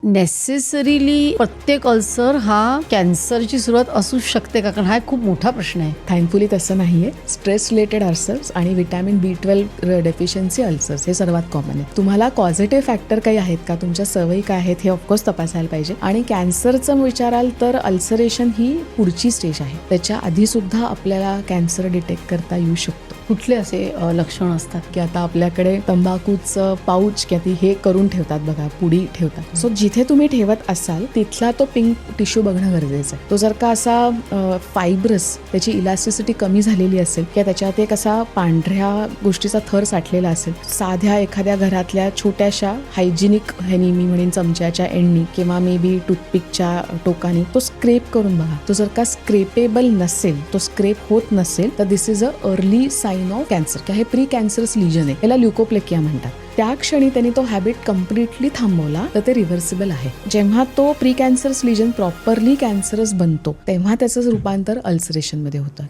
Necessarily प्रत्येक ulcer हा कॅन्सरची सुरुवात असू शकते का? कारण हा एक खूप मोठा प्रश्न आहे. थँकफुली तसं नाहीये. स्ट्रेस रिलेटेड अल्सर्स आणि विटॅमिन B12 डेफिशियन्सी अल्सर्स हे सर्वात कॉमन आहे. तुम्हाला पॉझिटिव्ह फॅक्टर काही आहेत का, तुमच्या सवयी काय आहेत हे ऑफकोर्स तपासायला पाहिजे. आणि कॅन्सरचं विचाराल तर अल्सरेशन ही पुढची स्टेज आहे. त्याच्या आधी सुद्धा आपल्याला कॅन्सर डिटेक्ट करता येऊ शकतो. कुठले असे लक्षण असतात? की आता आपल्याकडे तंबाखूचं पाऊच किंवा हे करून ठेवतात बघा, पुडी ठेवतात. सो जिथे तुम्ही ठेवत असाल तिथला तो पिंक टिश्यू बघणं गरजेचं आहे. तो जर का असा फायब्रस, त्याची इलास्टिसिटी कमी झालेली असेल किंवा त्याच्यात एक असा पांढऱ्या गोष्टीचा थर साठलेला असेल, साध्या एखाद्या घरातल्या छोट्याशा हायजिनिक ह्यानी, मी म्हणेन चमच्याच्या एंडनी किंवा मे बी टूथपिकच्या टोकानी तो स्क्रेप करून बघा. तो जर का स्क्रेपेबल नसेल, तो स्क्रेप होत नसेल तर this is a early sign of cancer. हे प्री कॅन्सरस लिजन आहे, याला ल्युकोप्लेकिया म्हणतात. त्या क्षणी त्यांनी तो हॅबिट कम्प्लिटली थांबवला तर ते रिव्हर्सिबल आहे. जेव्हा तो प्री कॅन्सरस लिजन प्रॉपरली कॅन्सरस बनतो तेव्हा त्याचं रूपांतर अल्सरेशन मध्ये होतं.